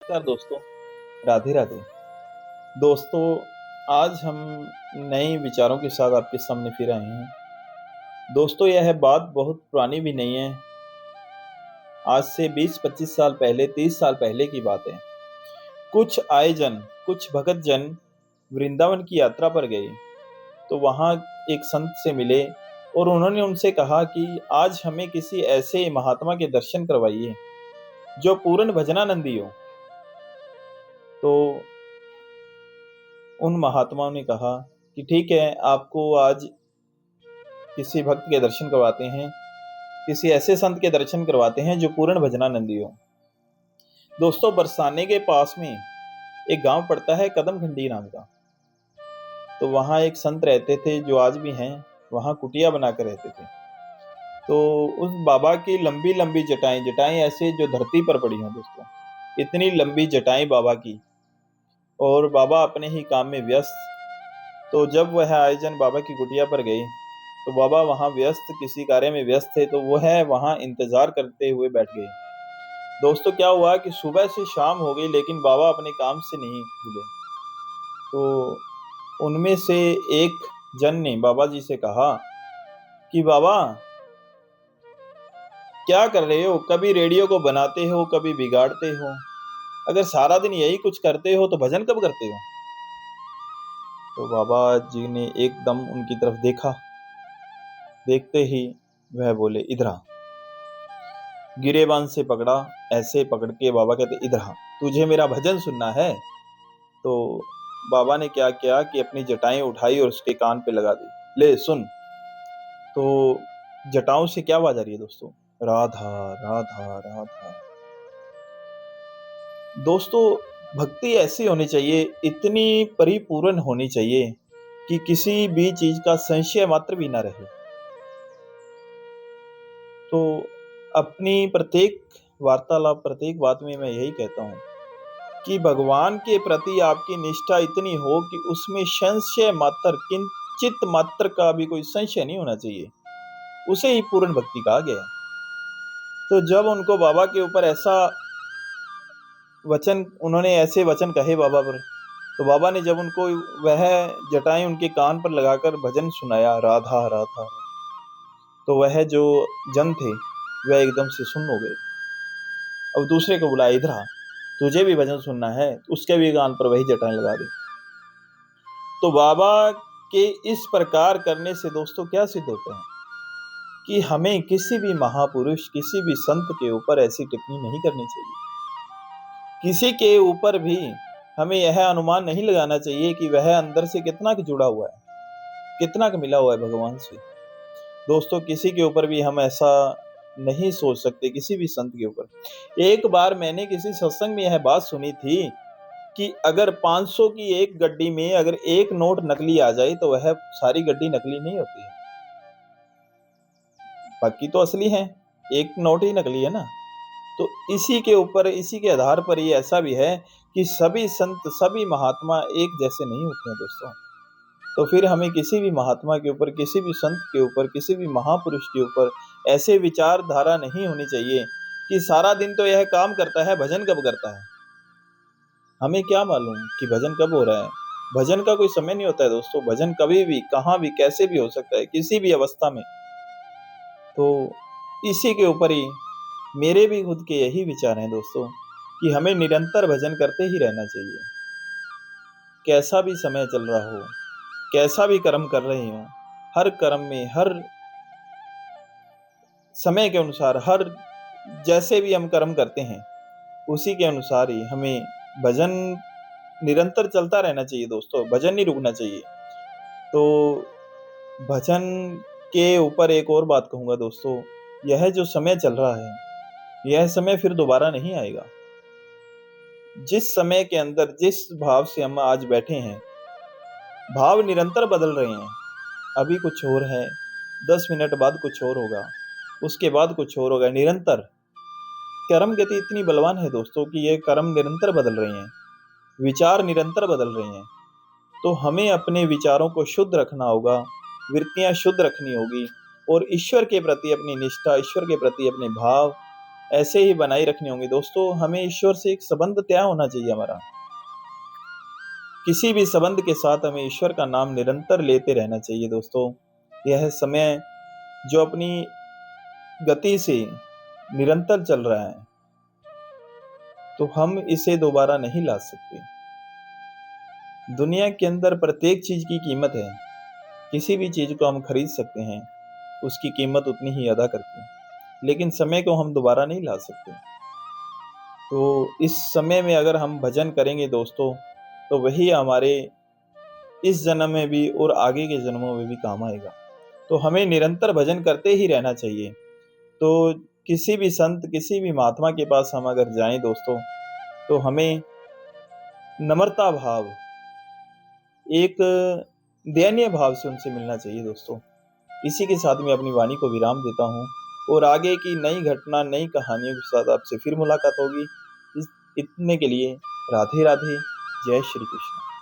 नमस्कार दोस्तों। राधे राधे। दोस्तों, आज हम नए विचारों के साथ आपके सामने फिर आए हैं। दोस्तों, यह बात बहुत पुरानी भी नहीं है। आज से 20-25 साल पहले, 30 साल पहले की बात है। कुछ आयजन, कुछ भगत जन वृंदावन की यात्रा पर गए तो वहां एक संत से मिले और उन्होंने उनसे कहा कि आज हमें किसी ऐसे महात्मा के दर्शन करवाइए जो पूर्ण भजनानंदी हो। तो उन महात्माओं ने कहा कि ठीक है, आपको आज किसी भक्त के दर्शन करवाते हैं, किसी ऐसे संत के दर्शन करवाते हैं जो पूर्ण भजनानंदी हो। दोस्तों, बरसाने के पास में एक गांव पड़ता है कदम खंडी नाम का। तो वहां एक संत रहते थे जो आज भी हैं, वहां कुटिया बनाकर रहते थे। तो उस बाबा की लंबी लंबी जटाएं जटाएं ऐसे जो धरती पर पड़ी हैं दोस्तों, इतनी लंबी जटाएं बाबा की, और बाबा अपने ही काम में व्यस्त। तो जब वह आयोजन बाबा की कुटिया पर गए तो बाबा वहां व्यस्त, किसी कार्य में व्यस्त थे, तो वह वहां इंतजार करते हुए बैठ गए। दोस्तों, क्या हुआ कि सुबह से शाम हो गई लेकिन बाबा अपने काम से नहीं हिले। तो उनमें से एक जन ने बाबा जी से कहा कि बाबा, क्या कर रहे हो? कभी रेडियो को बनाते हो, कभी बिगाड़ते हो। अगर सारा दिन यही कुछ करते हो तो भजन कब करते हो? तो बाबा जी ने एकदम उनकी तरफ देखा। देखते ही वह बोले, इधर आ। गिरेबान से पकड़ा, ऐसे पकड़ के बाबा कहते, इधर आ, तुझे मेरा भजन सुनना है। तो बाबा ने क्या किया कि अपनी जटाएं उठाई और उसके कान पे लगा दी। ले सुन। तो जटाओं से क्या आवाज आ रही है दोस्तों? राधा राधा राधा। दोस्तों, भक्ति ऐसी होनी चाहिए, इतनी परिपूर्ण होनी चाहिए कि किसी भी चीज का संशय मात्र भी ना रहे। तो अपनी प्रत्येक वार्तालाप, प्रत्येक बात में मैं यही कहता हूँ कि भगवान के प्रति आपकी निष्ठा इतनी हो कि उसमें संशय मात्र, किंचित मात्र का भी कोई संशय नहीं होना चाहिए। उसे ही पूर्ण भक्ति कहा गया है। तो जब उनको बाबा के ऊपर ऐसा वचन, उन्होंने ऐसे वचन कहे बाबा पर, तो बाबा ने जब उनको वह जटाएं उनके कान पर लगाकर भजन सुनाया, राधा राधा, तो वह जो जन थे वह एकदम से सुन्न हो गए। अब दूसरे को बुलाया, इधर आ, तुझे भी भजन सुनना है, उसके भी कान पर वही जटाएं लगा दी। तो बाबा के इस प्रकार करने से दोस्तों क्या सिद्ध होता है कि हमें किसी भी महापुरुष, किसी भी संत के ऊपर ऐसी टिप्पणी नहीं करनी चाहिए। किसी के ऊपर भी हमें यह अनुमान नहीं लगाना चाहिए कि वह अंदर से कितना जुड़ा हुआ है, कितना मिला हुआ है भगवान से। दोस्तों, किसी के ऊपर भी हम ऐसा नहीं सोच सकते, किसी भी संत के ऊपर। एक बार मैंने किसी सत्संग में यह बात सुनी थी कि अगर 500 की एक गड्डी में अगर एक नोट नकली आ जाए तो वह सारी गड्डी नकली नहीं होती है, बाकी तो असली है, एक नोट ही नकली है ना। तो इसी के ऊपर, इसी के आधार पर ये ऐसा भी है कि सभी संत, सभी महात्मा एक जैसे नहीं होते हैं दोस्तों। तो फिर हमें किसी भी महात्मा के ऊपर, किसी भी संत के ऊपर, किसी भी महापुरुष के ऊपर ऐसे विचारधारा नहीं होनी चाहिए कि सारा दिन तो यह काम करता है, भजन कब करता है। हमें क्या मालूम कि भजन कब हो रहा है? भजन का कोई समय नहीं होता है दोस्तों। भजन कभी भी, कहां भी, कैसे भी हो सकता है, किसी भी अवस्था में। तो इसी के ऊपर ही मेरे भी खुद के यही विचार हैं दोस्तों कि हमें निरंतर भजन करते ही रहना चाहिए। कैसा भी समय चल रहा हो, कैसा भी कर्म कर रहे हो, हर कर्म में, हर समय के अनुसार, हर जैसे भी हम कर्म करते हैं उसी के अनुसार ही हमें भजन निरंतर चलता रहना चाहिए दोस्तों। भजन नहीं रुकना चाहिए। तो भजन के ऊपर एक और बात कहूंगा दोस्तों, यह जो समय चल रहा है, यह समय फिर दोबारा नहीं आएगा। जिस समय के अंदर, जिस भाव से हम आज बैठे हैं, भाव निरंतर बदल रहे हैं। अभी कुछ और है, 10 मिनट बाद कुछ और होगा, उसके बाद कुछ और होगा। निरंतर कर्म गति इतनी बलवान है दोस्तों कि ये कर्म निरंतर बदल रहे हैं, विचार निरंतर बदल रहे हैं। तो हमें अपने विचारों को शुद्ध रखना होगा, वृत्तियां शुद्ध रखनी होगी, और ईश्वर के प्रति अपनी निष्ठा, ईश्वर के प्रति अपने भाव ऐसे ही बनाए रखने होंगे दोस्तों। हमें ईश्वर से एक संबंध तय होना चाहिए हमारा। किसी भी संबंध के साथ हमें ईश्वर का नाम निरंतर लेते रहना चाहिए दोस्तों। यह समय जो अपनी गति से निरंतर चल रहा है, तो हम इसे दोबारा नहीं ला सकते। दुनिया के अंदर प्रत्येक चीज की कीमत है। किसी भी चीज को हम खरीद सकते हैं, उसकी कीमत उतनी ही अदा करके, लेकिन समय को हम दोबारा नहीं ला सकते। तो इस समय में अगर हम भजन करेंगे दोस्तों, तो वही हमारे इस जन्म में भी और आगे के जन्मों में भी काम आएगा। तो हमें निरंतर भजन करते ही रहना चाहिए। तो किसी भी संत, किसी भी महात्मा के पास हम अगर जाएं दोस्तों, तो हमें नम्रता भाव, एक दयनीय भाव से उनसे मिलना चाहिए दोस्तों। इसी के साथ मैं अपनी वाणी को विराम देता हूँ, और आगे की नई घटना, नई कहानियों के साथ आपसे फिर मुलाकात होगी। इतने के लिए राधे राधे, जय श्री कृष्ण।